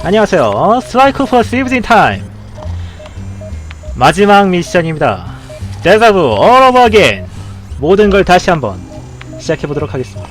안녕하세요. 스트라이크 포 세이브즈 인 타임 마지막 미션입니다. 데자부 all over again. 모든 걸 다시 한번 시작해보도록 하겠습니다.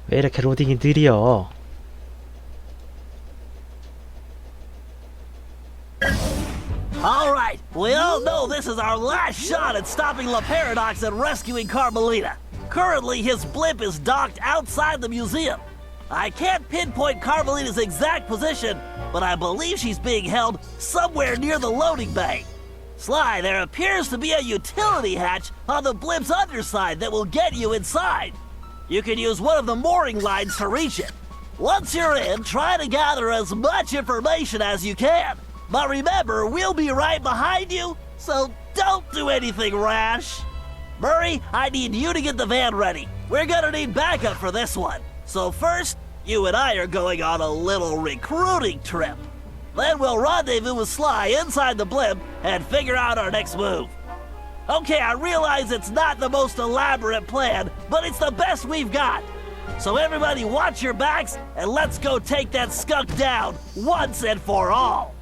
왜 이렇게 로딩이 느려? Alright, we all know this is our last shot at stopping La Paradox and rescuing Carmelita. Currently, his blimp is docked outside the museum. I can't pinpoint Carmelita's exact position, but I believe she's being held somewhere near the loading bay. Sly, there appears to be a utility hatch on the blimp's underside that will get you inside. You can use one of the mooring lines to reach it. Once you're in, try to gather as much information as you can. But remember, we'll be right behind you, so don't do anything rash. Murray, I need you to get the van ready. We're gonna need backup for this one. So first, you and I are going on a little recruiting trip. Then we'll rendezvous with Sly inside the blimp and figure out our next move. Okay, I realize it's not the most elaborate plan, but it's the best we've got. So everybody watch your backs, and let's go take that skunk down once and for all.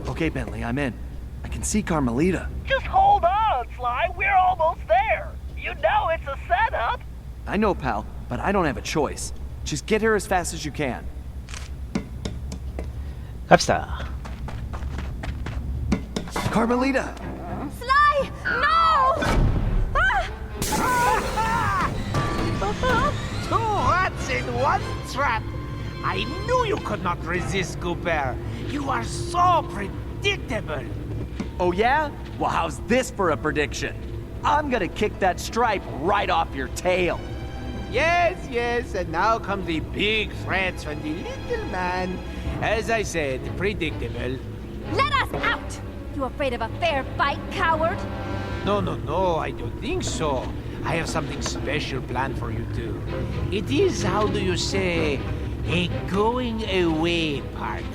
Okay, Bentley, I'm in. I can see Carmelita. Just hold on, Sly. We're almost there. You know it's a setup. I know, pal, but I don't have a choice. Just get her as fast as you can. 갑시다. Carmelita! Sly! No! Two rats in one trap. I knew you could not resist, Cooper. You are so predictable. Oh yeah? Well, how's this for a prediction? I'm gonna kick that stripe right off your tail. Yes, and now come the big threats from the little man. As I said, predictable. Let us out! You afraid of a fair fight, coward? No, I don't think so. I have something special planned for you two. It is, how do you say, a going away party.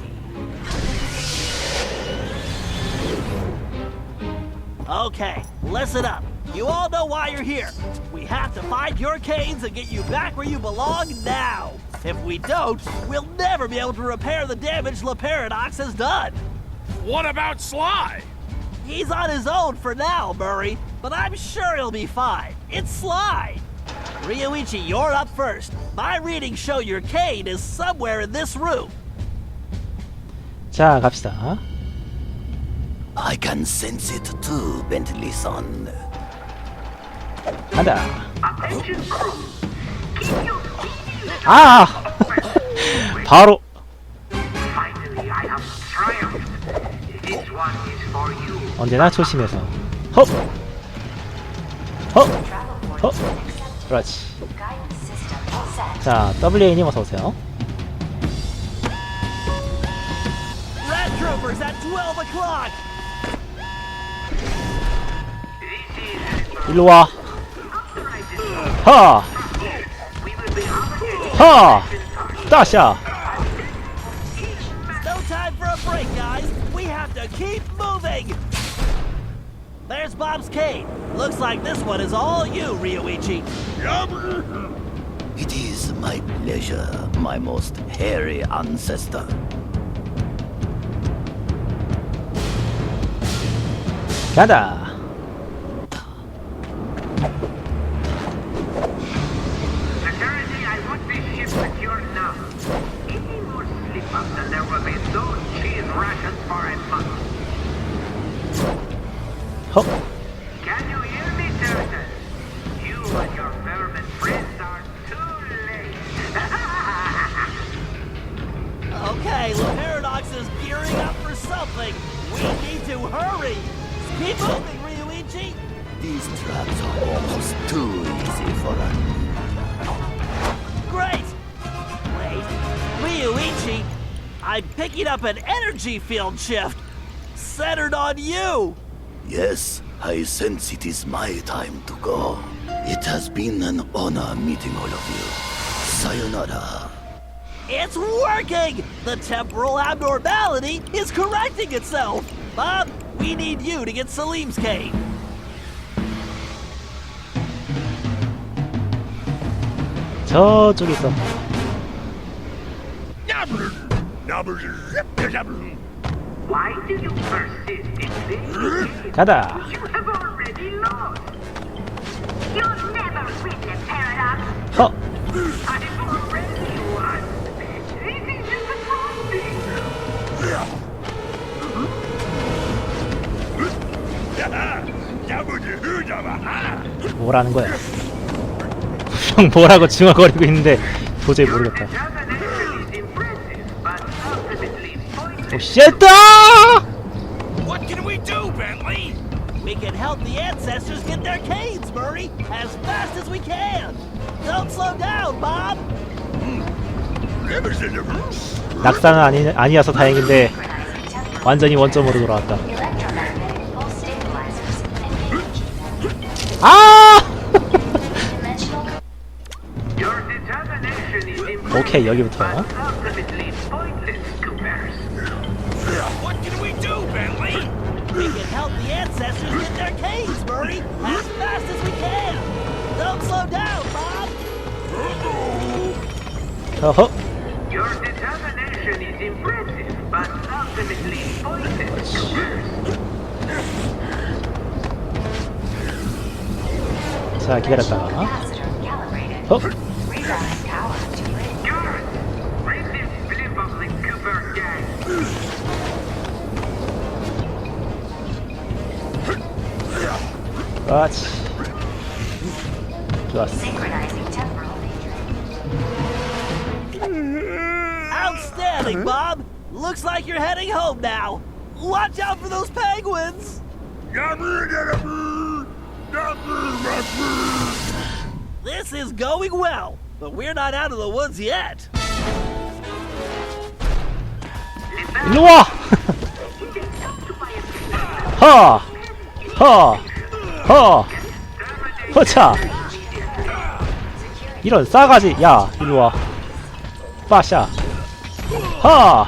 Okay, listen up. You all know why you're here. We have to find your canes and get you back where you belong now. If we don't, we'll never be able to repair the damage La Paradox has done. What about Sly? He's on his own for now, Murray, but I'm sure he'll be fine. It's Sly. Ryoichi, you're up first. My readings show your cane is somewhere in this room. 자, 갑시다. I can sense it too, Bentley-san. 간다. 아! 바로. 언제나 조심해서. 헉! 헉! 헉! 그렇지. 자, WA님 어서오세요. Rat Troopers at 12 o'clock. 일로와. 하! 하! 따샤! No time for a break, guys. We have to keep moving. There's Bob's cane. Looks like this one is all you, Ryoichi. It is my pleasure, my most hairy ancestor. 간다. Security, I want this ship secured now. Any more slip-ups and 헉. Can you hear me, Turtle? You and your vermin friends are too late. Okay, the Paradox is gearing up for something. We need to hurry. Keep moving, Ryuichi. These traps are almost too easy for us. Great. Wait, Ryuichi, I'm picking up an energy field shift centered on you. Yes, I sense it is my time to go. It has been an honor meeting all of you. Sayonara. It's working! The temporal abnormality is correcting itself! Bob, we need you to get Salim's cane. 저쪽에 있어. Why do you persist in this? 가다. You have already lost. You'll never win the paradox. 헉. I've already won. This is disappointing. 뭐라는 거야? 형 뭐라고 중얼거리고 있는데 도저히 모르겠다. Determination is impressive, but ultimately pointless. 오 쉣다! What can we do, Bentley? We can help the ancestors get their canes, Murray, as fast as we can. Don't slow down, Bob. 낙사는 아니어서 다행인데 완전히 원점으로 돌아왔다. 아! Your determination is impressive, 오케이 여기부터. but ultimately pointless, Coopers. What can we do, Bentley? We can help the ancestors get their canes, Murray, as fast as we can. Don't slow down, Bob. 어허. Your determination is impressive, but ultimately pointless, Coopers. 자 기다렸다가. 어? Good. Bring this blip of the Cooper gang. 그렇지. 좋았어. Outstanding, Bob. Looks like you're heading home now. Watch out for those penguins. This is going well, but we're not out of the woods yet. 일로 와. 허. 허. 허. 허차. 이런 싸가지. 야, 일로 와. 빠샤. 허.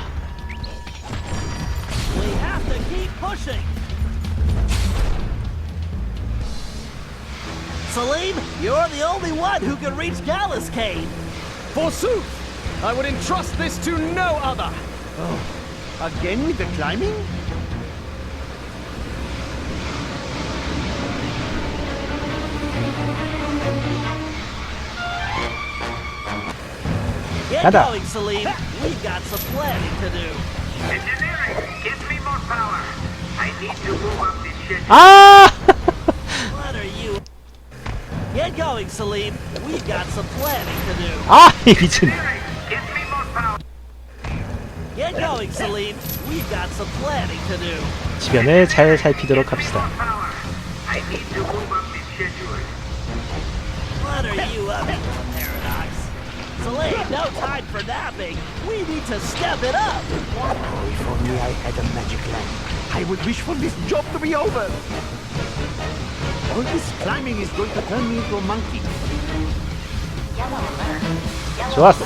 We have to keep pushing. Salim, you're the only one who can reach Gallus Cave. Forsooth! I would entrust this to no other! Again with the climbing? Get Nada. going, Salim. We've got some planning to do. Engineering, get me more power. I need to move up this schedule. 아! What are you? Get going, Salim. We've got some planning to do. 아, 이 미친. Engineering, get me more power. Get going, Salim. We've got some planning to do. 주변을 잘 살피도록 합시다. Power. I need to move up this schedule. What are you up to, Paradox? Salim, no time for napping. We need to step it up. If only I had a magic lamp, I would wish for this job to be over. All this climbing is going to turn me into a monkey. 좋았어.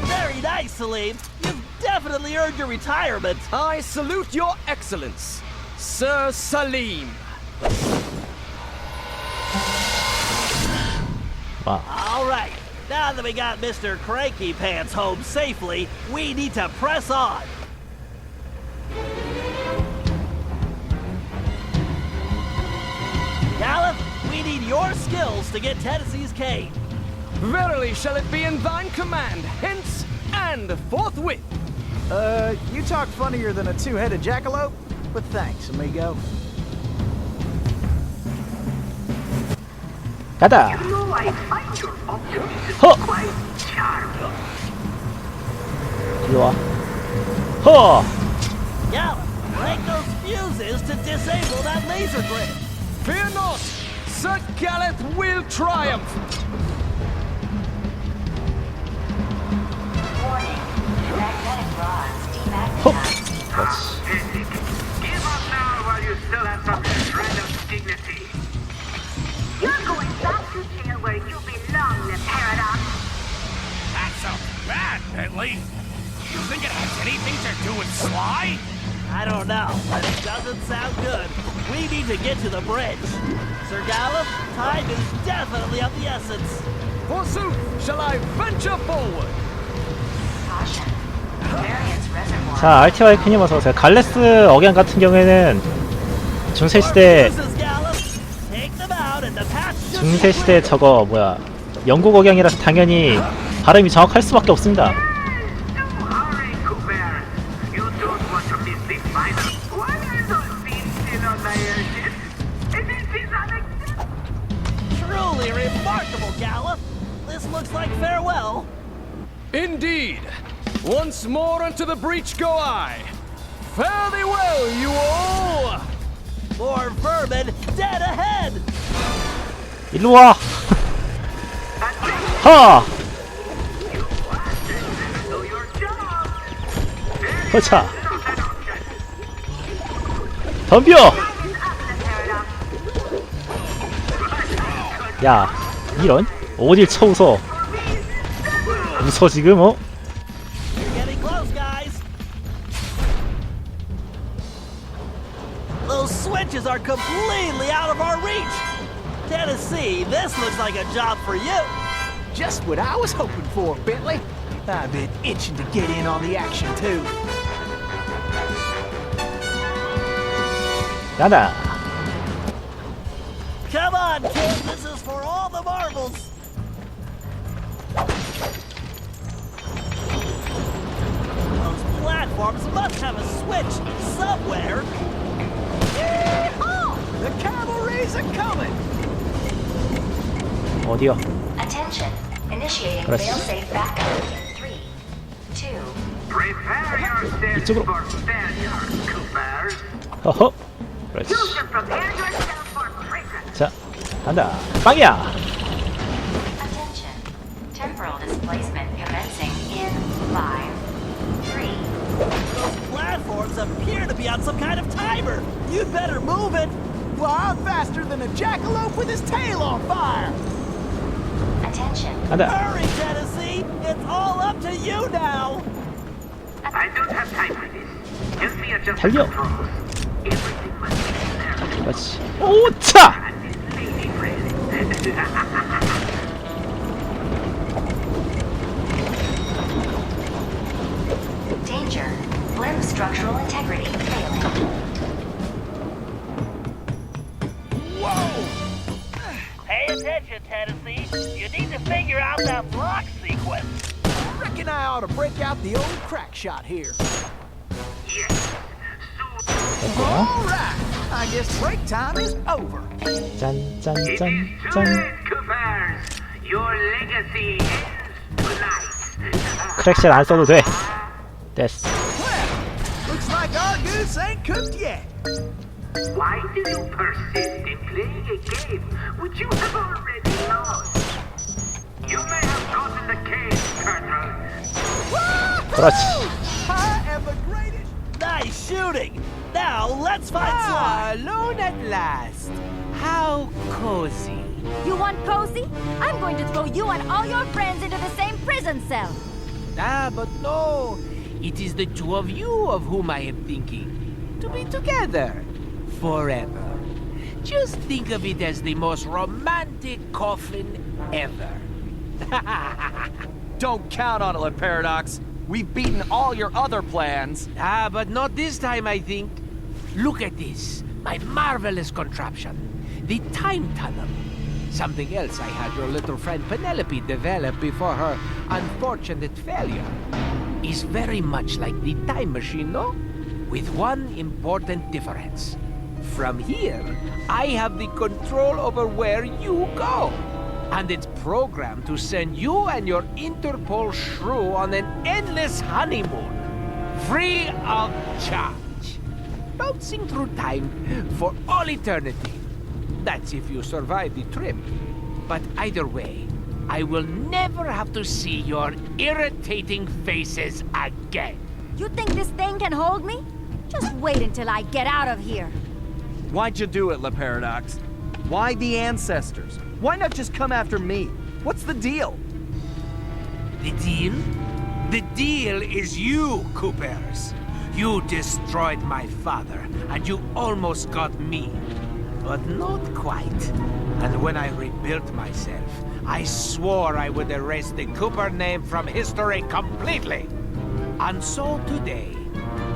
Very nice, Salim. You've definitely earned your retirement. I salute your excellence, Sir Salim. 와. All right. Now that we got Mr. Cranky Pants home safely, we need to press on. Gallup, we need your skills to get Tennessee's cane. Verily shall it be in thine command, hence and forthwith. You talk funnier than a two-headed jackalope, but thanks, amigo. 가다. No, I find your optimism Huh. quite charming. 일로 와. 허. Gallop, break those fuses to disable that laser grid. Fear not, Sir Galeth will triumph. Warning. Magnetic rods 허. demagnetized. 그렇지. Pathetic. Give up now while you still have some shred of dignity. You're going back to jail where you belong, the Paradox. That sounds bad, Bentley. You think it has anything to do with Sly? I don't know, but it doesn't sound good. We need to get to the bridge. Sir Gallup, time is definitely of the essence. Forsooth shall I venture forward. Caution. Variance reservoir. 자, RTY 팬님 어서 오세요. 갈레스 억양 같은 경우에는 중세 시대 Fuses, Gallup. Take them out and the path should be 중세 시대 clear. 저거 뭐야 영국 억양이라서 당연히 발음이 정확할 수밖에 없습니다. Don't hurry, Cooper. You don't want to miss the final. Why are those beams still on my edges? This is unacceptable. Truly remarkable, Gallup. This looks like farewell. Indeed. Once more unto the breach go I. Fare thee well, you all. More vermin dead ahead. 일로 와. 하. Do your job. 허차. Not an option. 덤벼. Time is up, the Paradox. 야, 이런 어딜 쳐 웃어? 웃어 지금 어? You're getting close, guys. Those switches are completely out of our reach. Tennessee, this looks like a job for you. Just what I was hoping for, Bentley. I've been itching to get in on the action, too. 나다. Come on, kid. This is for all the marbles. Those platforms must have a switch somewhere. Yeehaw! The cavalry's a coming. 어디요? Attention. Initiating 그렇지. failsafe backup. 3, 2. Prepare yourself 이쪽으로. for failure, Coopers. 허허. 그렇지. You should prepare yourself for prison. 자, 간다. 빵이야. Attention. Temporal displacement commencing in 5, 3. Those platforms appear to be on some kind of timer. You'd better move it. Why, I'm faster than a jackalope with his tail on fire. Attention. 간다. Hurry, Tennessee. It's all up to you now. I don't have time for this. Help me adjust the 달려. controls. Everything must be there. 그렇지. 오차. And this lady friend. Danger. Blimp structural integrity failing. Pay attention, Tennessee. You need to figure out that block sequence. Reckon I ought to break out the old crack shot here. Yes. All right. I guess break time is over. It is too 짠짠짠짠. late, Coopers. Your legacy ends tonight. 크랙샷 안 써도 돼. 됐어. Well, looks like our goose ain't cooked yet. Why do you persist in playing a game which you have already lost? You may have gotten the case, Colonel. 그렇지. I am the greatest. Nice shooting. Now let's find Sly. Alone at last. How cozy. You want cozy? I'm going to throw you and all your friends into the same prison cell. Ah, but no. It is the two of you of whom I am thinking. To be together. Forever. Just think of it as the most romantic coffin ever. Don't count on it, Le Paradox. We've beaten all your other plans. Ah, but not this time, I think. Look at this. My marvelous contraption. The time tunnel. Something else I had your little friend Penelope develop before her unfortunate failure is very much like the time machine, no? With one important difference. From here, I have the control over where you go. And it's programmed to send you and your Interpol shrew on an endless honeymoon. Free of charge. Bouncing through time for all eternity. That's if you survive the trip. But either way, I will never have to see your irritating faces again. You think this thing can hold me? Just wait until I get out of here. Why'd you do it, La Paradox? Why the ancestors? Why not just come after me? What's the deal? The deal? The deal is you, Coopers. You destroyed my father, and you almost got me. But not quite. And when I rebuilt myself, I swore I would erase the Cooper name from history completely. And so today,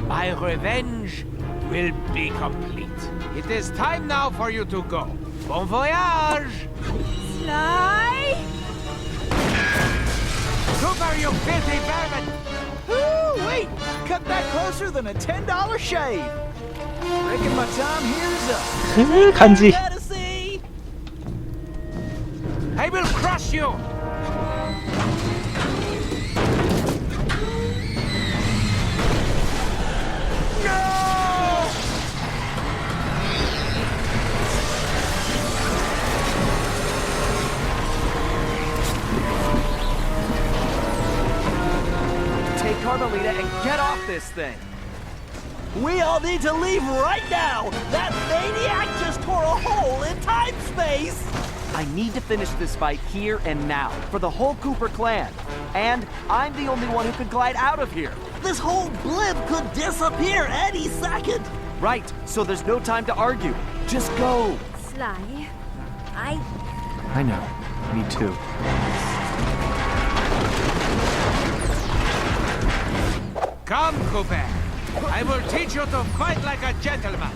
my revenge will be complete. It is time now for you to go. Bon voyage! Sly! Cooper, you filthy vermin! Ooh, wait! Cut that closer than a $10 shave. Reckon my time here is up. 간지. Gotta see. I will crush you! Take Carmelita and get off this thing. We all need to leave right now. That maniac just tore a hole in time-space. I need to finish this fight here and now for the whole Cooper clan. And I'm the only one who can glide out of here. This whole blimp could disappear any second. Right, so there's no time to argue. Just go. Sly, I know. Me too. Come, Cooper. I will teach you to fight like a gentleman.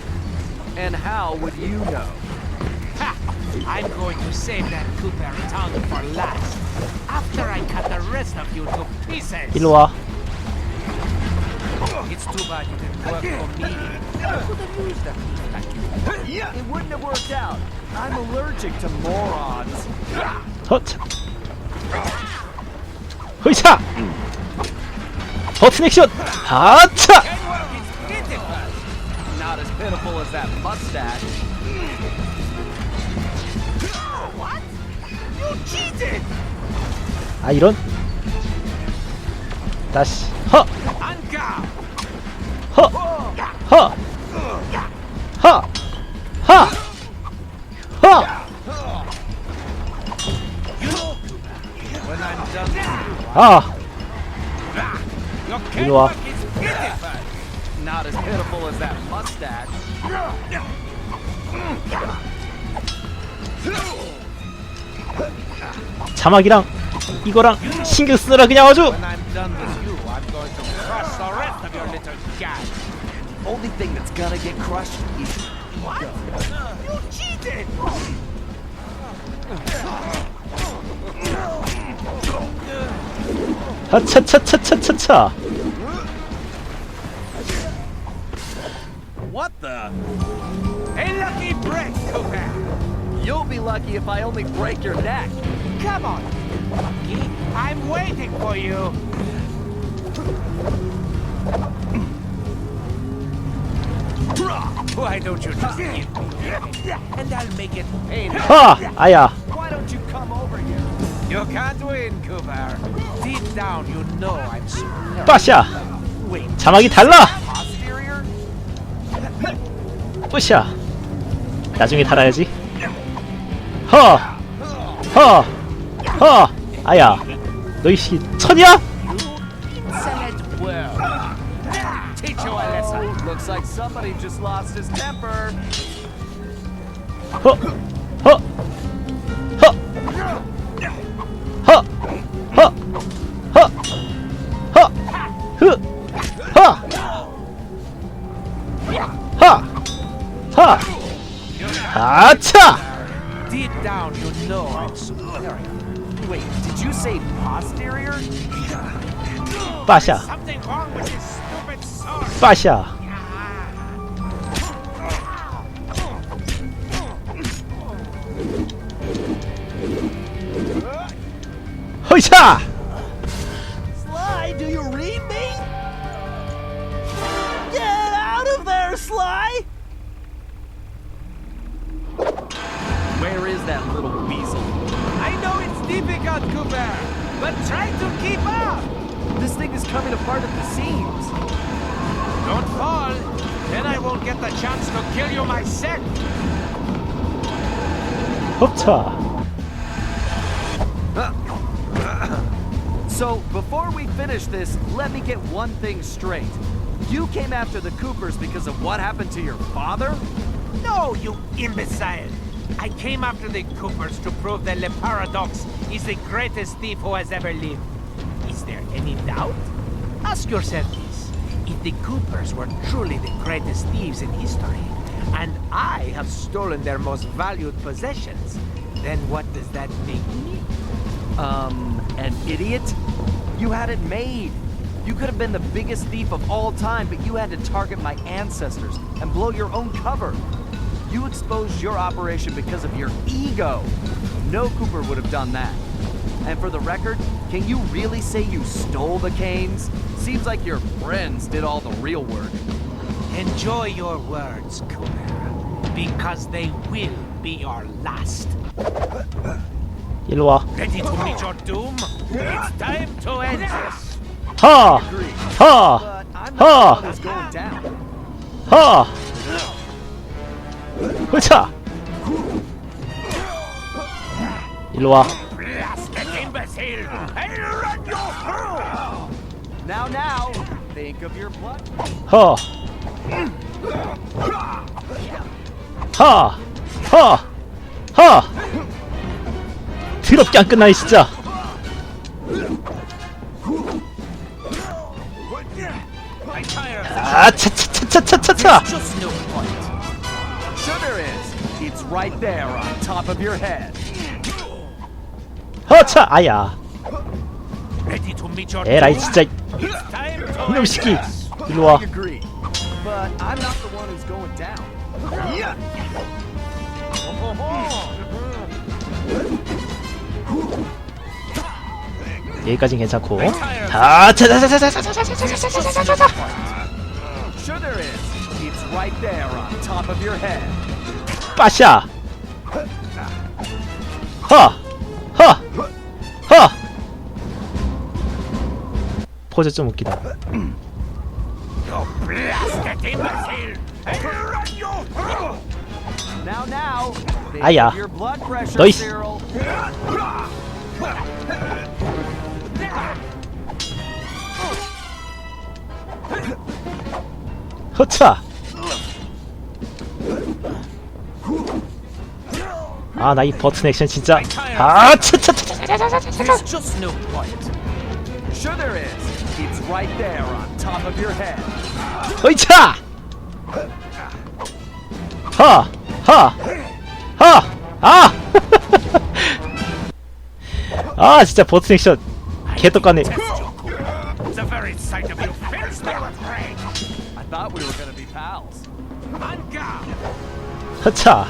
And how would you know? Ha! I'm going to save that Cooper tongue for last. After I cut the rest of you to pieces. 일로 와. It's too bad you didn't work for me. I could have used a piece like you. It wouldn't have worked out. I'm allergic to morons. 헛. 흐이차. 버튼 액션. 하차. Not as pitiful as that mustache. What? You cheated! 아 이런. 다시. 허. Anka! 허. 허. 허. 허. 허. When I'm done with you, 아. your 일로 와. cake is pitiful. Not as pitiful as that mustache. 자막이랑 이거랑 신경 쓰느라 그냥 아주. When I'm done with you, I'm going to crush the rest of your little gang. Only thing that's gonna get crushed is What? You cheated! 하차차차차차차. what the? A lucky break, Cooper! You'll be lucky if I only break your neck. Come on, Lucky. I'm waiting for you. Why don't you just give me everything, and I'll make it painful. 아, 아야. Why don't you come over here? You can't win, Cooper. Deep down, you know I'm superior. 빠샤. Wait, 자막이 달라. posterior? 뿌샤. 나중에 달아야지. 허. 허. 허. 아야. 너 이씨 천이야? Select well. Teach you a lesson. Looks like somebody just lost his temper. 허. 허. 허. 허. 허. 허. 허. 흐. 허. 허. 허. 아차. deep down you know I'm superior. Wait, did you say posterior? 빠샤. Something wrong with this stupid sword. 빠샤. 허이샤. Sly, do you read me? Get out of there, Sly! Where is that little weasel? I know it's difficult, Cooper, but try to keep up. This thing is coming apart at the seams. Don't fall, then I won't get the chance to kill you myself. 흡차. So, before we finish this, let me get one thing straight. You came after the Coopers because of what happened to your father? No, you imbecile! I came after the Coopers to prove that Le Paradox is the greatest thief who has ever lived. Is there any doubt? Ask yourself this. If the Coopers were truly the greatest thieves in history, and I have stolen their most valued possessions, then what does that make me? An idiot? You had it made. You could have been the biggest thief of all time, but you had to target my ancestors and blow your own cover. You exposed your operation because of your ego. No Cooper would have done that. And for the record, can you really say you stole the canes? Seems like your friends did all the real work. Enjoy your words, Cooper, because they will be your last. 일로 와. Ready to meet your doom? It's time to end this. 하. 하. But I'm 하. not the one who's going down. 하. 흐차. 일로 와. Blasted imbecile! I'll run you through! Now, think of your blood. 허. 하. 허. 허. 더럽게 안 끝나네 진짜. I'm tired of 아, 차차차차차차. Just no point. Sure there is. It's right there on top of your head. 허차. 아야. ready to meet your 에라이 doom? 진짜. It's time to 이놈 end 새끼. this. 일로 와. I agree. But I'm not the one who's going down. 여기까진 괜찮고. 아, 차차차차차차차차차차차차. Sure there is. It's right there on top of your head. 빠샤. 허. 허. 허. 포즈 좀 웃기다. You blasted imbecile! I'll run you through! Now, think 아야. of your blood pressure, 너희- Cyril. 허차. 아, 나 이 버튼 액션 진짜. 아, 차차차차차차차차. There's just no point. Sure there is. It's right there on top of your head. 어이차. 허. 허. 허. 아. 아, 진짜 버튼 액션 개떡하네. Test you, Cooper. The very sight of you fills me with rage! I thought we were gonna be pals. On guard! 허차.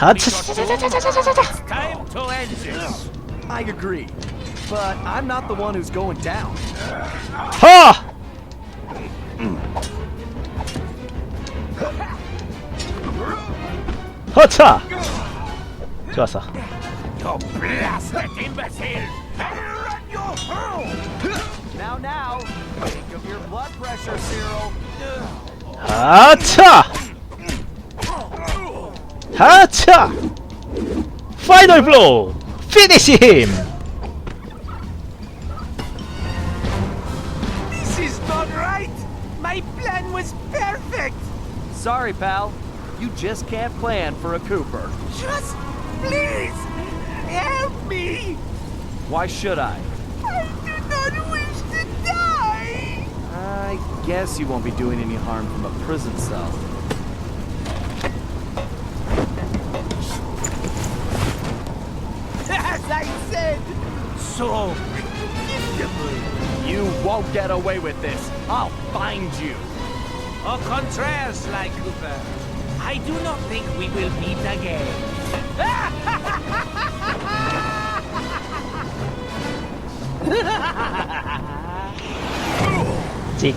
아, 차차차차차차차차. It's time to end this! I agree. But I'm not the one who's going down. 허. 허차. 좋았어. You blasted imbecile! I'll run you through! Now, think of your blood pressure, Cyril. 아차. 아차. 파이널 블로우. 피니시 힘. This is not right. My plan was perfect. Sorry, pal. You just can't plan for a Cooper. Just please help me. Why should I? I do not wish to die. I guess you won't be doing any harm from a prison cell. As I said, so You won't get away with this. I'll find you. au contraire, Sly Cooper. I do not think we will meet again. 찍.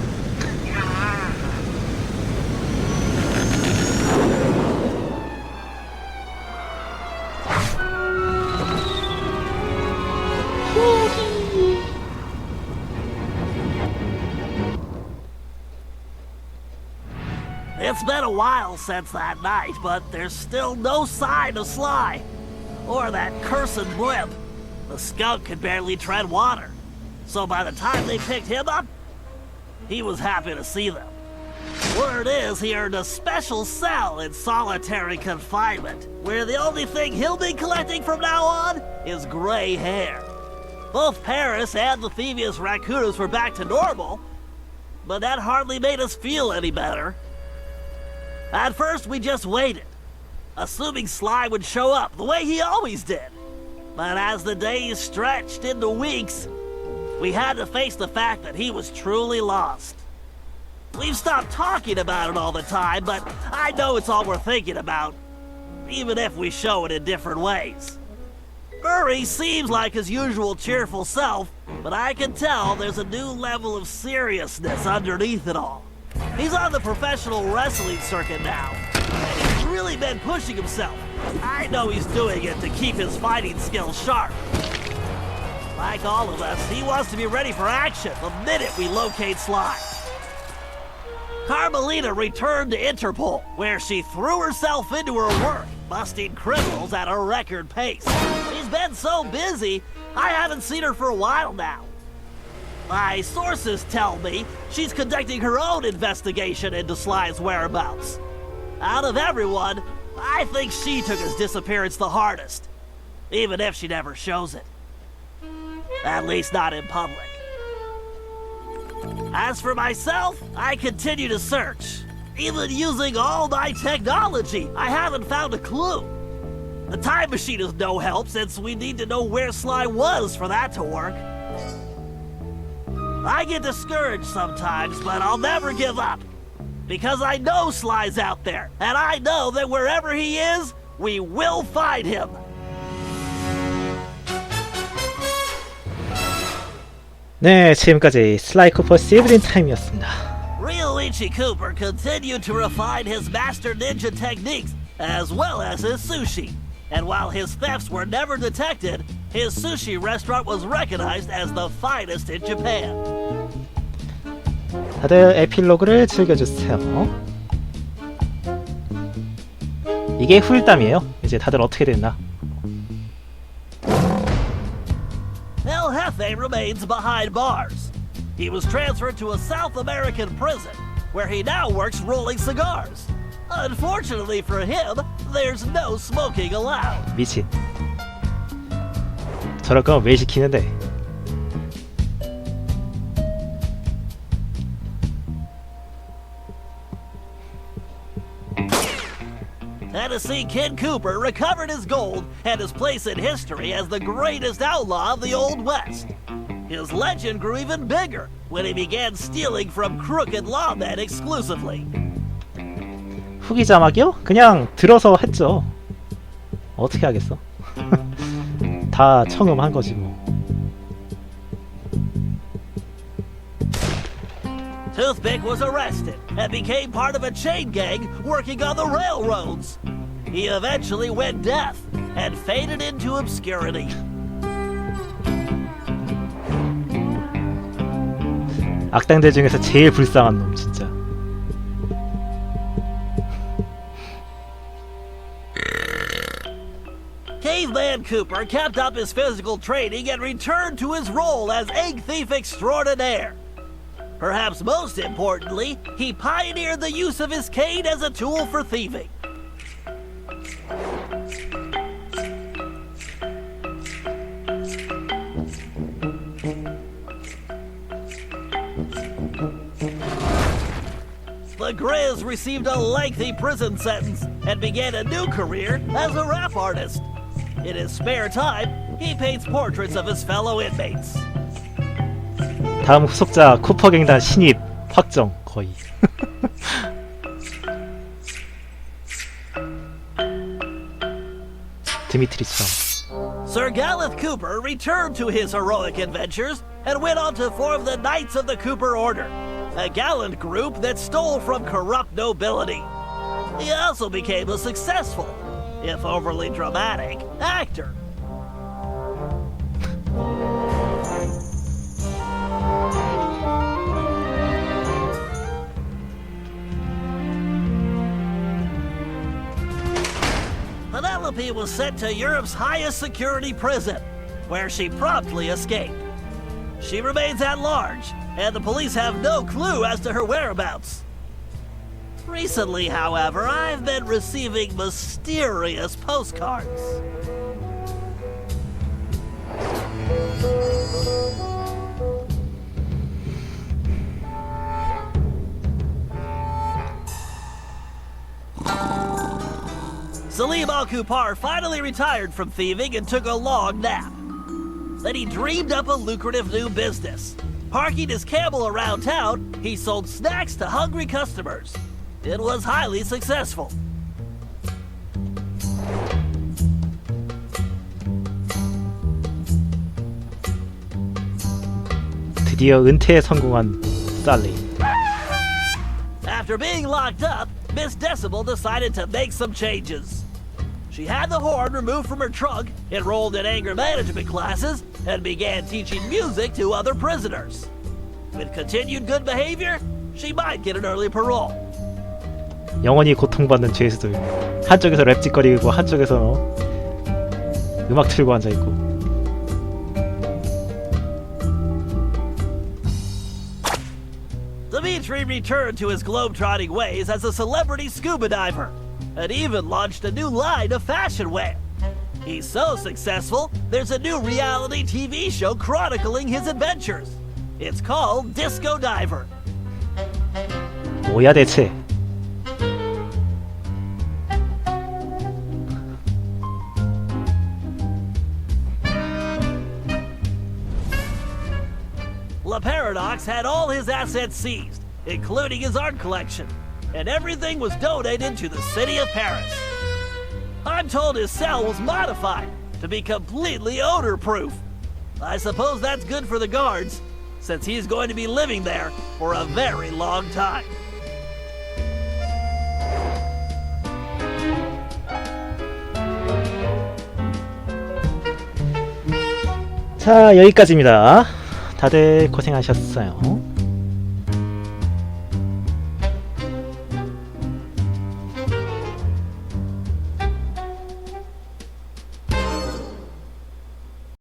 It's been a while since that night, but there's still no sign of Sly. Or that cursed blimp. The skunk could barely tread water. So by the time they picked him up, he was happy to see them. Word is he earned a special cell in solitary confinement, where the only thing he'll be collecting from now on is gray hair. Both Paris and the Thievius Raccoonus were back to normal, but that hardly made us feel any better. At first, we just waited, assuming Sly would show up the way he always did. But as the days stretched into weeks, we had to face the fact that he was truly lost. We've stopped talking about it all the time, but I know it's all we're thinking about, even if we show it in different ways. Murray seems like his usual cheerful self, but I can tell there's a new level of seriousness underneath it all. He's on the professional wrestling circuit now, and he's really been pushing himself. I know he's doing it to keep his fighting skills sharp. Like all of us, he wants to be ready for action the minute we locate Sly. Carmelita returned to Interpol, where she threw herself into her work, busting criminals at a record pace. She's been so busy, I haven't seen her for a while now. My sources tell me she's conducting her own investigation into Sly's whereabouts. Out of everyone, I think she took his disappearance the hardest, even if she never shows it. At least not in public. As for myself, I continue to search. Even using all my technology, I haven't found a clue. The time machine is no help since we need to know where Sly was for that to work. I get discouraged sometimes, but I'll never give up. Because I know Sly's out there, and I know that wherever he is, we will find him. 네, 지금까지 슬라이 쿠퍼 시브린 타임이었습니다. Ryoichi Cooper continued to refine his master ninja techniques as well as his sushi. And while his thefts were never detected, his sushi restaurant was recognized as the finest in Japan. 다들 에필로그를 즐겨주세요. 이게 후일담이에요. 이제 다들 어떻게 됐나? El Jefe remains behind bars. He was transferred to a South American prison, where he now works rolling cigars. Unfortunately for him, there's no smoking allowed. 미친. 저럴 거면 왜 시키는데? Tennessee Kid Cooper recovered his gold and his place in history as the greatest outlaw of the Old West. His legend grew even bigger when he began stealing from crooked lawmen exclusively. 후기 자막이요? 그냥 들어서 했죠. 어떻게 하겠어? 다 청음한 거지 뭐. Toothpick was arrested and became part of a chain gang working on the railroads. He eventually went deaf and faded into obscurity. 악당들 중에서 제일 불쌍한 놈 진짜. Caveman Cooper kept up his physical training and returned to his role as egg thief extraordinaire. Perhaps most importantly, he pioneered the use of his cane as a tool for thieving. the Grizz received a lengthy prison sentence and began a new career as a rap artist. In his spare time, he paints portraits of his fellow inmates. 다음 후속자 쿠퍼갱단 신입 확정 거의. 드미트리처럼. Sir Galeth Cooper returned to his heroic adventures and went on to form the Knights of the Cooper Order, a gallant group that stole from corrupt nobility. He also became a successful, if overly dramatic, actor. Penelope was sent to Europe's highest security prison, where she promptly escaped. She remains at large, and the police have no clue as to her whereabouts. Recently, however, I've been receiving mysterious postcards. Salim Al-Kupar finally retired from thieving and took a long nap. Then he dreamed up a lucrative new business. Parking his camel around town, he sold snacks to hungry customers. It was highly successful. 드디어 은퇴에 성공한 살리. After being locked up, Miss Decibel decided to make some changes. She had the horn removed from her trunk, enrolled in anger management classes, and began teaching music to other prisoners. With continued good behavior, she might get an early parole. 영원히 고통받는 죄수들. 한쪽에서 랩짓거리고 한쪽에서 음악 틀고 앉아있고. Dimitri returned to his globe-trotting ways as a celebrity scuba diver, and even launched a new line of fashion wear. He's so successful, there's a new reality TV show chronicling his adventures. It's called Disco Diver. 뭐야 대체? La Paradox had all his assets seized, including his art collection, and everything was donated to the city of Paris. I'm told his cell was modified to be completely odor-proof. I suppose that's good for the guards, since he's going to be living there for a very long time. 자, 여기까지입니다. 다들 고생하셨어요.